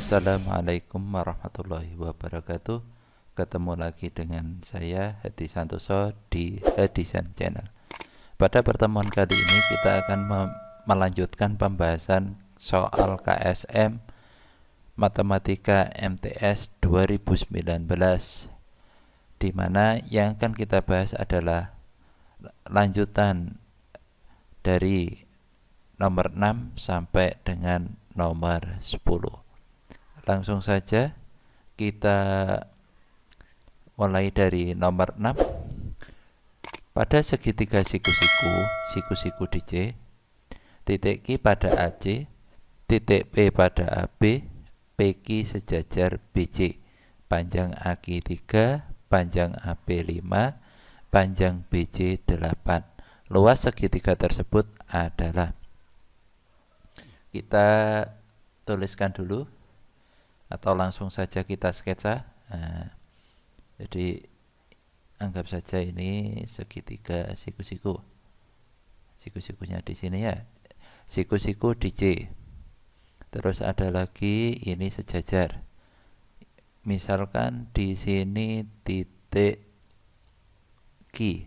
Assalamualaikum warahmatullahi wabarakatuh. Ketemu lagi dengan saya Hadi Santoso di Hadisan Channel. Pada pertemuan kali ini kita akan melanjutkan pembahasan soal KSM Matematika MTS 2019, di mana yang akan kita bahas adalah lanjutan dari nomor 6 sampai dengan nomor 10. Langsung saja kita mulai dari nomor 6. Pada segitiga siku-siku DJ, titik Q pada AC, titik P pada AB, PQ sejajar BC, panjang AQ 3, panjang AB 5, panjang BC 8. Luas segitiga tersebut adalah, kita tuliskan dulu atau langsung saja kita sketsa. Jadi anggap saja ini segitiga siku-siku. Siku-sikunya di sini ya. Siku-siku DJ. Terus ada lagi ini sejajar. Misalkan di sini titik Q.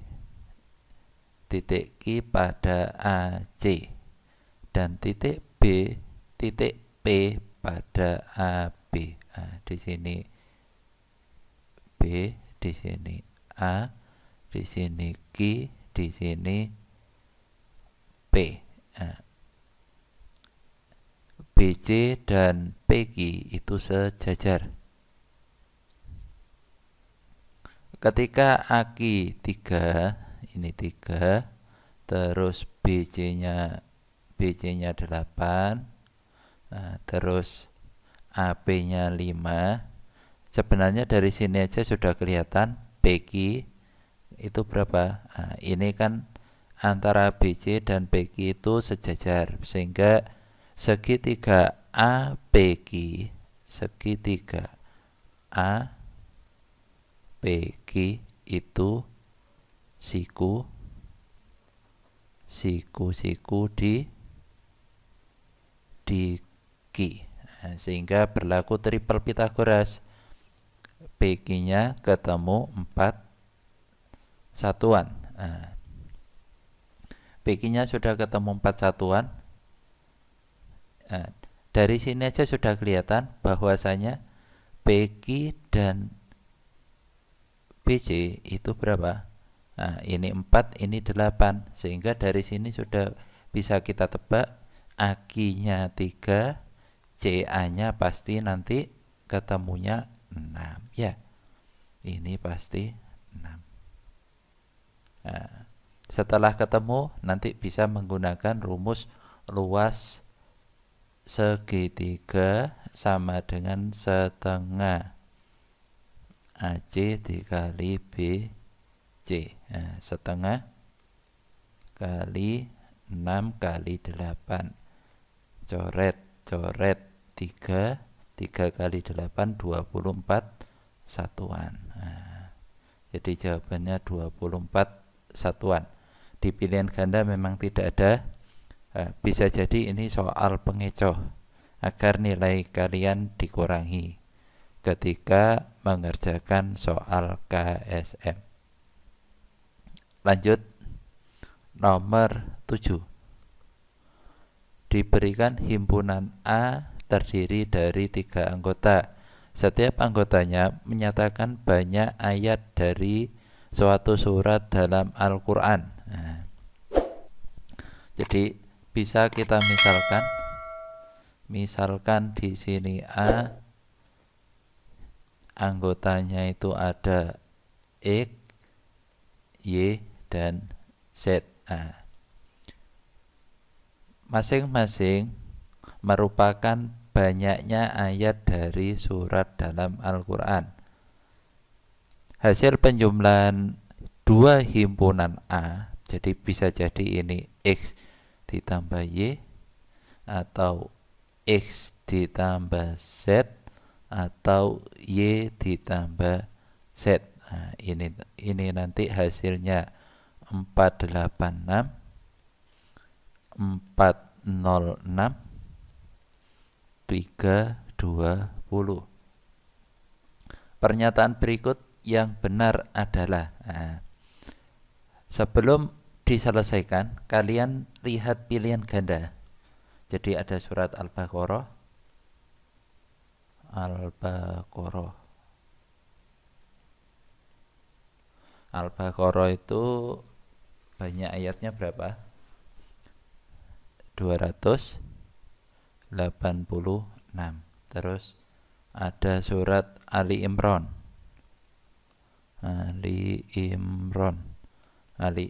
Titik Q pada AC dan titik P pada AB. Di sini B, di sini A, di sini Q, di sini P. BC dan PQ itu sejajar. Ketika AQ 3, ini 3, terus BC-nya 8, terus AP-nya 5. Sebenarnya dari sini aja sudah kelihatan PQ itu berapa. Ini kan antara BC dan PQ itu sejajar, sehingga segitiga APQ, segitiga APQ itu siku-siku di Q. Sehingga berlaku triple Pitagoras. PQ-nya ketemu 4 satuan. PQ-nya sudah ketemu 4 satuan. Dari sini aja sudah kelihatan bahwasanya PQ dan BC itu berapa? Ini 4, ini 8. Sehingga dari sini sudah bisa kita tebak AQ-nya 3, CA-nya pasti nanti ketemunya 6 ya. Ini pasti 6. Setelah ketemu nanti bisa menggunakan rumus luas segitiga sama dengan setengah AC dikali BC. Setengah kali 6 kali 8. Coret 3 kali 8 24 satuan. Jadi jawabannya 24 satuan. Di pilihan ganda memang tidak ada. Bisa jadi ini soal pengecoh agar nilai kalian dikurangi ketika mengerjakan soal KSM. Lanjut nomor 7. Diberikan himpunan A terdiri dari 3 anggota. Setiap anggotanya menyatakan banyak ayat dari suatu surat dalam Al-Quran. Jadi bisa kita misalkan di sini A, anggotanya itu ada X, Y, dan Z. Masing-masing merupakan banyaknya ayat dari surat dalam Al-Quran. Hasil penjumlahan 2 himpunan A, jadi bisa jadi ini X ditambah Y, atau X ditambah Z, atau Y ditambah Z. Ini nanti hasilnya 486, 406, 328. 20. Pernyataan berikut yang benar adalah, sebelum diselesaikan kalian lihat pilihan ganda. Jadi ada surat Al-Baqarah. Al-Baqarah itu banyak ayatnya berapa? 286. Terus ada surat Ali Imran. Ali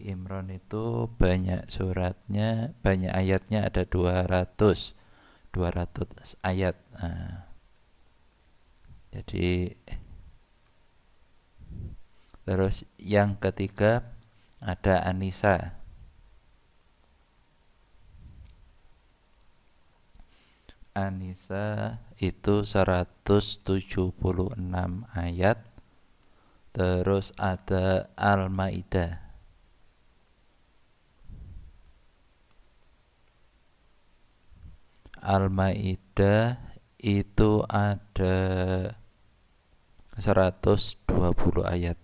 Imran itu banyak suratnya, banyak ayatnya, ada 200 ayat. Jadi terus yang ketiga ada An-Nisa. An-Nisa itu 176 ayat. Terus ada Al-Maidah. Al-Maidah itu ada 120 ayat.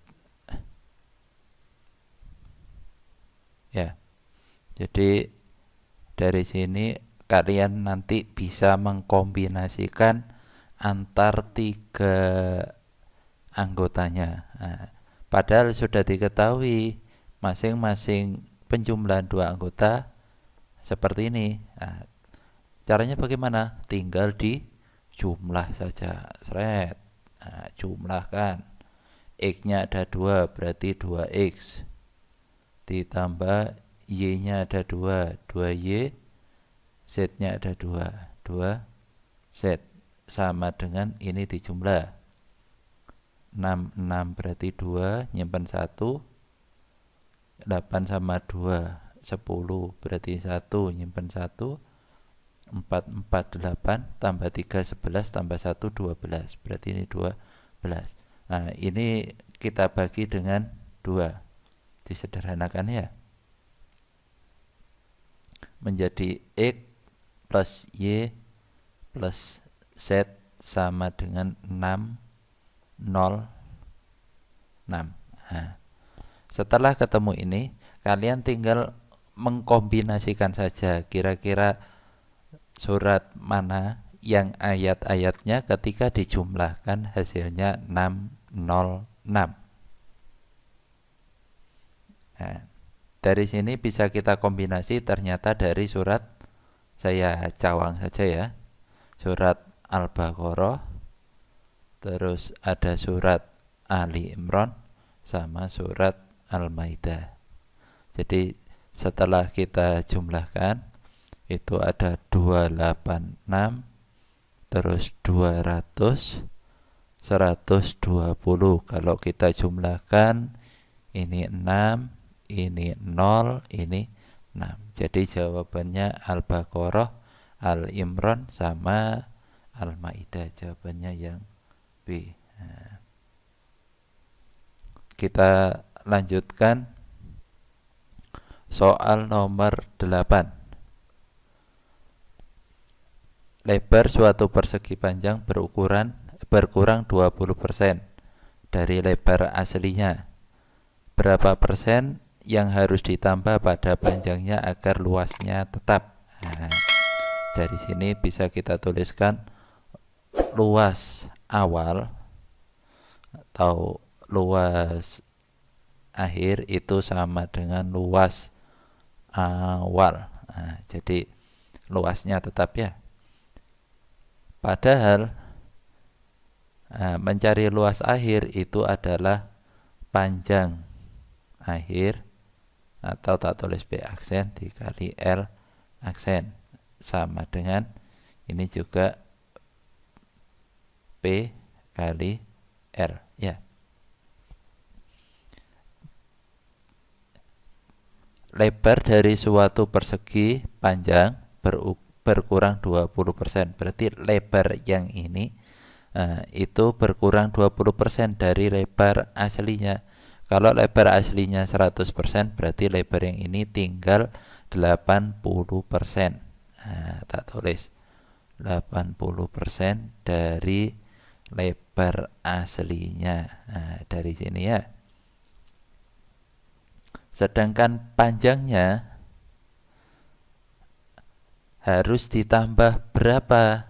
Ya. Jadi dari sini kalian nanti bisa mengkombinasikan antar 3 anggotanya. Padahal sudah diketahui masing-masing penjumlahan 2 anggota seperti ini. Caranya bagaimana? Tinggal di jumlah saja. Jumlahkan. X-nya ada 2, berarti 2X. Ditambah Y-nya ada 2, 2Y. Z-nya ada 2 Z. Sama dengan ini dijumlah. 6 berarti 2, nyimpan 1. 8 sama 2, 10 berarti 1, nyimpan 1. 4, 8 tambah 3, 11 tambah 1, 12. Berarti ini 12. Nah, ini kita bagi dengan 2. Disederhanakan ya. Menjadi X plus Y plus Z sama dengan 6, 0, 6. Setelah ketemu ini, kalian tinggal mengkombinasikan saja kira-kira surat mana yang ayat-ayatnya ketika dijumlahkan hasilnya 606. Dari sini bisa kita kombinasi, ternyata dari surat, saya cawang saja ya, surat Al-Baqarah, terus ada surat Ali Imran sama surat Al-Maidah. Jadi setelah kita jumlahkan itu ada 286, terus 200, 120. Kalau kita jumlahkan ini 6, ini 0, ini 6. Jadi jawabannya Al-Baqarah, Al-Imran sama Al-Maidah. Jawabannya yang B. Kita lanjutkan soal nomor 8. Lebar suatu persegi panjang berkurang 20% dari lebar aslinya. Berapa persen yang harus ditambah pada panjangnya agar luasnya tetap? Dari sini bisa kita tuliskan luas awal atau luas akhir itu sama dengan luas awal. Jadi luasnya tetap ya. Padahal mencari luas akhir itu adalah panjang akhir, atau tak tulis B aksen dikali L aksen, sama dengan ini juga P kali R ya. Lebar dari suatu persegi panjang berkurang 20%. Berarti lebar yang ini itu berkurang 20% dari lebar aslinya. Kalau lebar aslinya 100%, berarti lebar yang ini tinggal 80%. Tak tulis 80% dari lebar aslinya. Nah, dari sini ya. Sedangkan panjangnya harus ditambah berapa?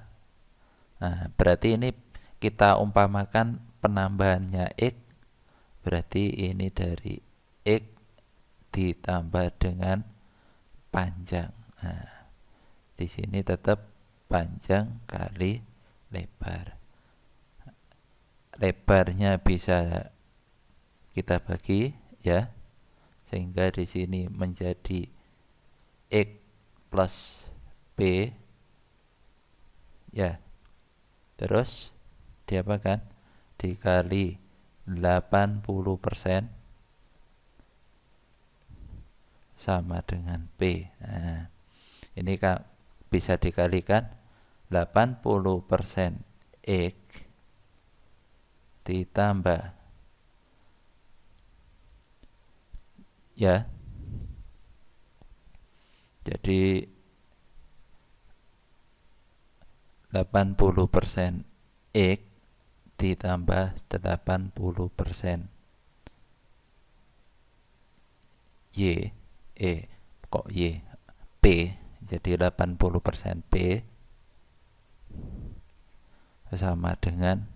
Nah, berarti ini kita umpamakan penambahannya X, berarti ini dari X ditambah dengan panjang. Nah, di sini tetap panjang kali lebar. Lebarnya bisa kita bagi ya, sehingga di sini menjadi X plus P ya. Terus diapakan? Dikali 80% sama dengan P. Nah, ini bisa dikalikan 80% X ditambah ya. Jadi 80% X ditambah 80% Y, kok Y, P, jadi 80% P sama dengan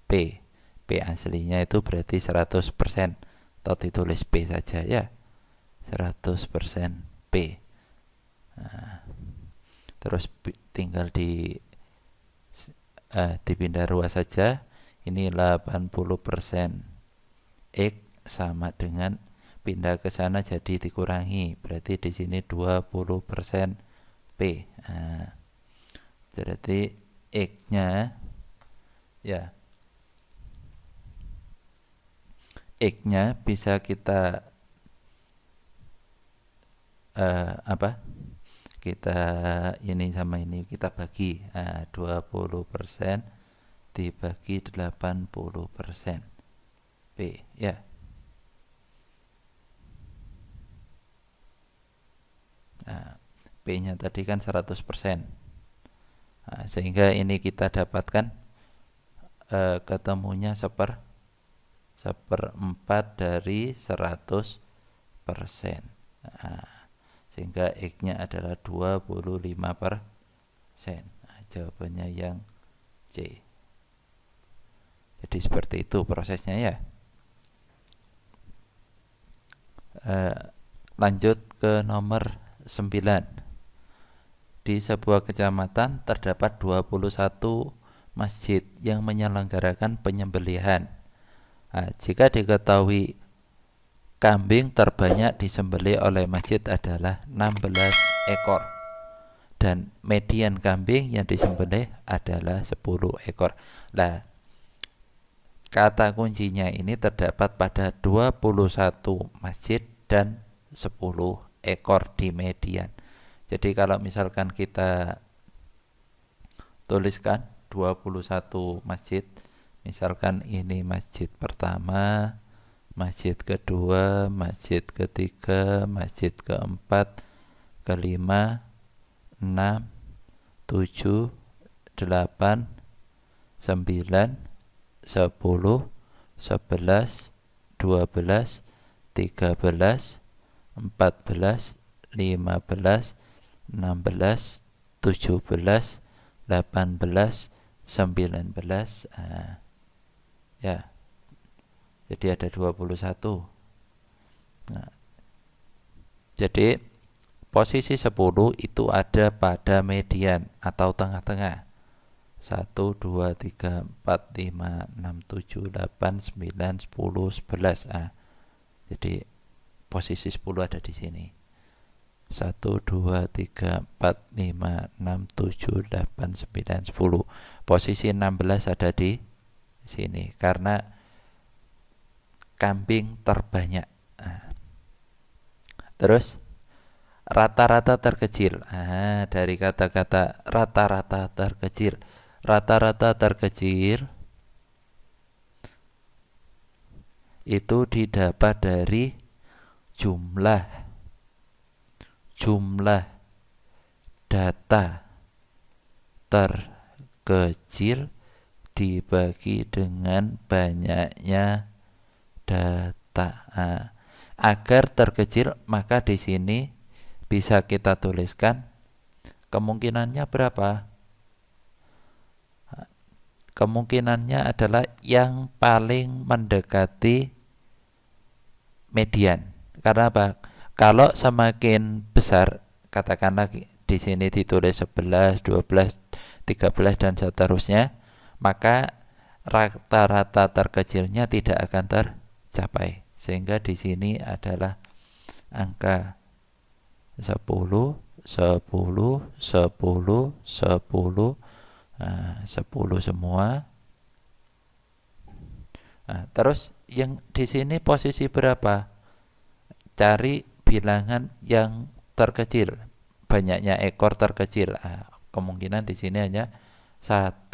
P. P aslinya itu berarti 100%, atau ditulis P saja ya, 100% P. Nah, terus tinggal dipindah ruas saja. Ini 80% X sama dengan pindah ke sana jadi dikurangi, berarti di sini 20% P. Nah, berarti X-nya ya, X-nya bisa kita kita ini sama ini kita bagi. Nah, 20% dibagi 80% P ya. Nah, P-nya tadi kan 100%. Nah, sehingga ini kita dapatkan ketemunya seperempat dari 100%. Nah, sehingga X-nya adalah 25%. Nah, jawabannya yang C. Jadi seperti itu prosesnya ya. Lanjut ke nomor 9. Di sebuah kecamatan terdapat 21 masjid yang menyelenggarakan penyembelihan. Nah, jika diketahui kambing terbanyak disembelih oleh masjid adalah 16 ekor dan median kambing yang disembelih adalah 10 ekor. Nah, kata kuncinya ini terdapat pada 21 masjid dan 10 ekor di median. Jadi kalau misalkan kita tuliskan 21 masjid, misalkan ini masjid pertama, masjid kedua, masjid ketiga, masjid keempat, kelima, 6, 7, 8, 9, 10, 11, 12, 13, 14, 15, 16, 17, 18, 19. Ya. Jadi ada 21. Nah, jadi posisi 10 itu ada pada median atau tengah-tengah. 1, 2, 3, 4, 5, 6, 7, 8, 9, 10, 11. Jadi posisi 10 ada di sini. 1, 2, 3, 4, 5, 6, 7, 8, 9, 10. Posisi 16 ada di sini karena kambing terbanyak. Terus rata-rata terkecil. Dari kata-kata rata-rata terkecil. Rata-rata terkecil itu didapat dari jumlah data terkecil dibagi dengan banyaknya data. Agar terkecil, maka di sini bisa kita tuliskan kemungkinannya berapa? Kemungkinannya adalah yang paling mendekati median. Karena apa? Kalau semakin besar, katakanlah di sini ditulis 11, 12, 13 dan seterusnya, maka rata-rata terkecilnya tidak akan tercapai. Sehingga di sini adalah angka 10, 10, 10, 10, 10 semua. Terus yang di sini posisi berapa? Cari bilangan yang terkecil, banyaknya ekor terkecil. Kemungkinan di sini hanya 1,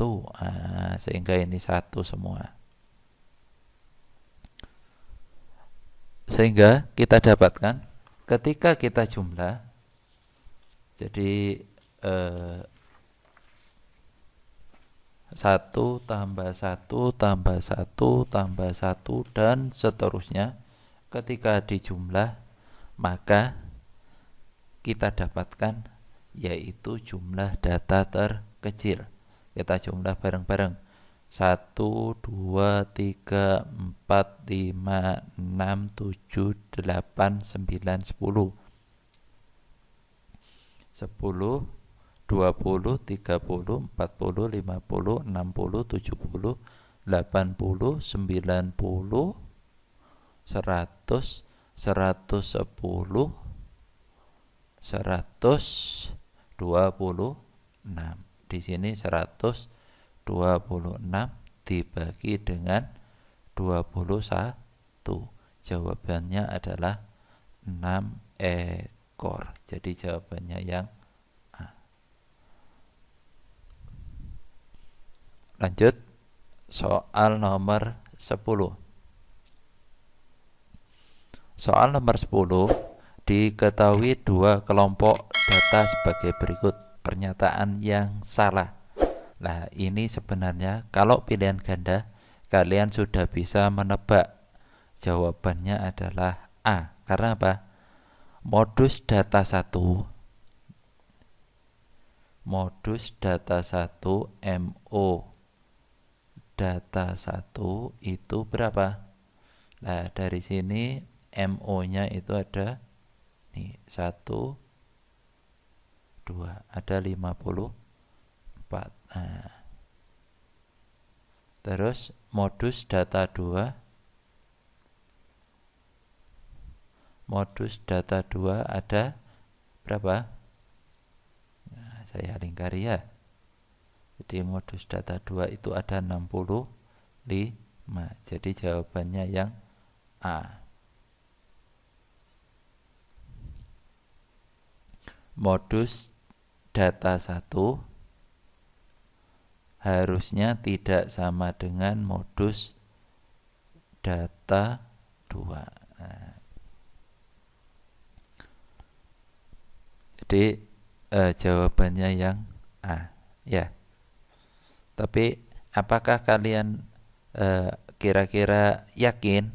sehingga ini 1 semua. Sehingga kita dapatkan ketika kita jumlah, jadi 1 tambah 1 tambah 1 tambah 1 dan seterusnya. Ketika dijumlah, maka kita dapatkan yaitu jumlah data terkecil. Kita jumlah bareng-bareng. 1, 2, 3, 4, 5, 6, 7, 8, 9, 10. 10, 20, 30, 40, 50, 60, 70, 80, 90, 100, 110, 126. Di sini 126 dibagi dengan 21. Jawabannya adalah 6 ekor. Jadi jawabannya yang A. Lanjut soal nomor 10. Soal nomor 10, diketahui dua kelompok data sebagai berikut. Pernyataan yang salah. Nah, ini sebenarnya kalau pilihan ganda, kalian sudah bisa menebak. Jawabannya adalah A. Karena apa? Modus data 1 MO data 1 itu berapa? Nah, dari sini MO-nya itu ada nih 1, 2, ada 54. Terus modus data 2 ada berapa? Saya lingkari ya. Jadi modus data 2 itu ada 65. Jadi jawabannya yang A. Modus data 1 harusnya tidak sama dengan modus data 2. Jadi jawabannya yang A, ya. Tapi apakah kalian kira-kira yakin?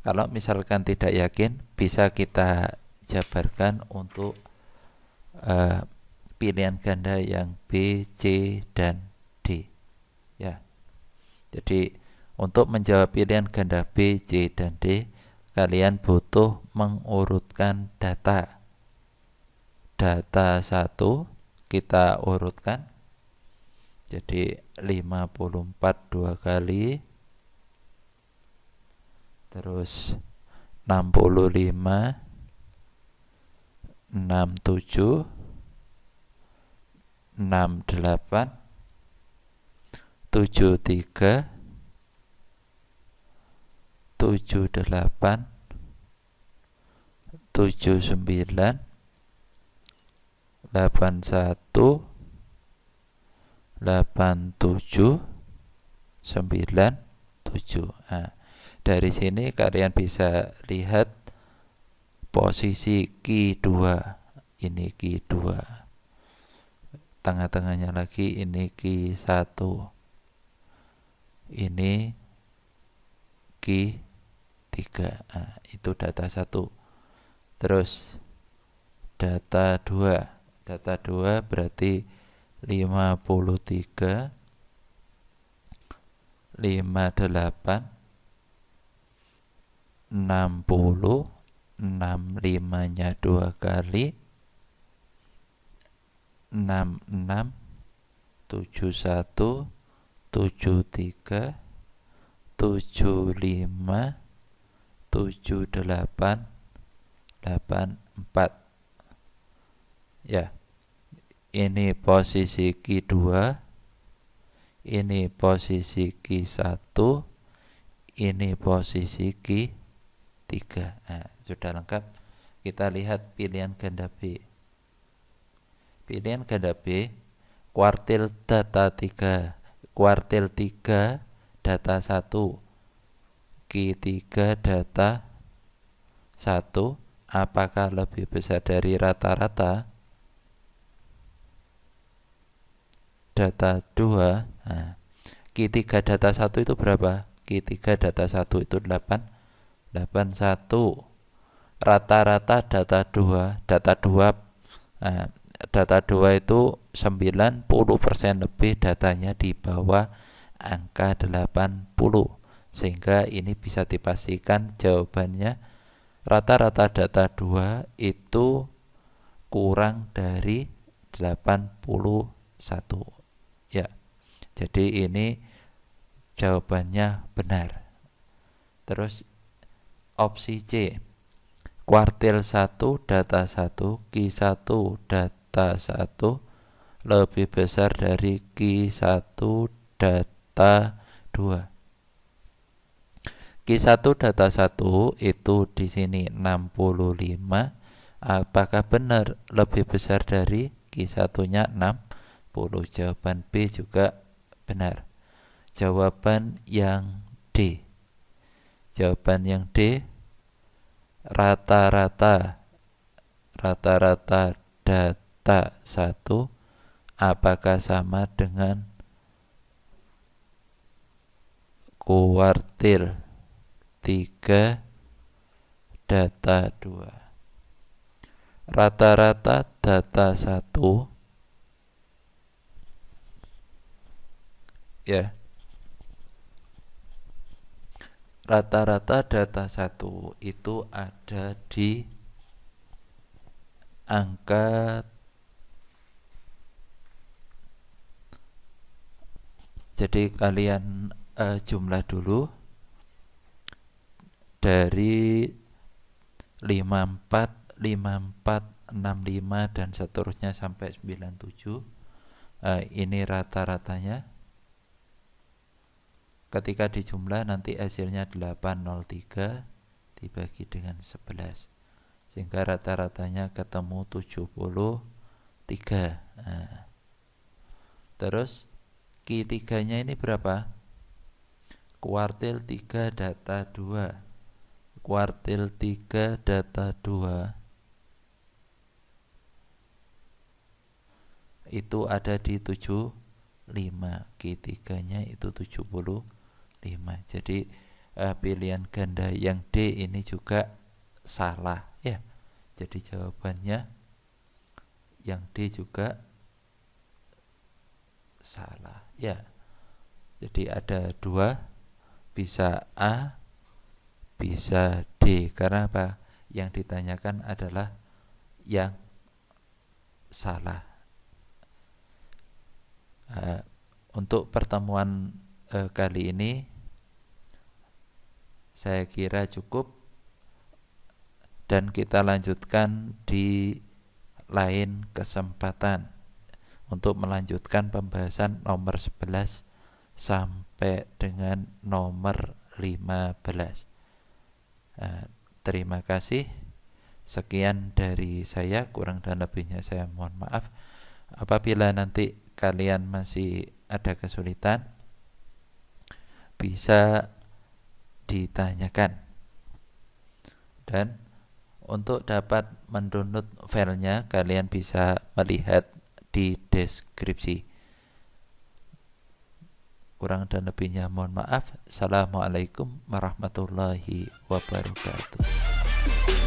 Kalau misalkan tidak yakin, bisa kita jabarkan untuk pilihan ganda yang B, C, dan D. Ya. Jadi untuk menjawab pilihan ganda B, C, dan D, kalian butuh mengurutkan data. Data 1 kita urutkan. Jadi 54 2 kali. Terus 65, 67, 68, 73, 78, 79, 81, 87, 97. Dari sini kalian bisa lihat posisi Q2. Ini Q2. tengah-tengahnya lagi ini Q1, ini Q3. Itu data 1. Terus data 2 berarti 53, 58, 60, 65-nya 2 kali, 66, 71, 73, 75, 78, 84. Ya, ini posisi Q2, ini posisi Q1, ini posisi Q3. Sudah lengkap. Kita lihat pilihan ganda B. Pilihan ganda B, kuartil data 3, kuartil 3 data 1, Q3 data 1, apakah lebih besar dari rata-rata? Data 2. Q3 data 1 itu berapa? Q3 data 1 itu 81. Rata-rata data 2, data 2 itu 90% lebih datanya di bawah angka 80. Sehingga ini bisa dipastikan jawabannya rata-rata data 2 itu kurang dari 81. Ya, jadi ini jawabannya benar. Terus opsi C, kuartil 1 data 1, Q1 data 1 lebih besar dari Q1 data 2. Q1 data 1 itu di sini 65. Apakah benar lebih besar dari Q1-nya 60? Jawaban B juga benar. Jawaban yang D. Jawaban yang D, rata-rata data 1 apakah sama dengan kuartil 3 data 2. Rata-rata data 1 ya. Rata-rata data 1 itu ada di angka, jadi kalian jumlah dulu dari 54, 65 dan seterusnya sampai 97. Ini rata-ratanya. Ketika dijumlah nanti hasilnya 803 dibagi dengan 11. Sehingga rata-ratanya ketemu 73. Terus Q3-nya ini berapa? Kuartil 3 data 2. Kuartil 3 data 2 itu ada di 75. Q3-nya itu 75. Jadi pilihan ganda yang D ini juga salah ya. Jadi jawabannya yang D juga salah ya. Jadi ada 2, bisa A, bisa D. Karena apa? Yang ditanyakan adalah yang salah. Untuk pertemuan kali ini saya kira cukup, dan kita lanjutkan di lain kesempatan untuk melanjutkan pembahasan nomor 11 sampai dengan nomor 15. Terima kasih. Sekian dari saya, kurang dan lebihnya saya mohon maaf. Apabila nanti kalian masih ada kesulitan, bisa ditanyakan. Dan untuk dapat mendownload filenya, kalian bisa melihat di deskripsi. Kurang dan lebihnya mohon maaf. Assalamualaikum warahmatullahi wabarakatuh.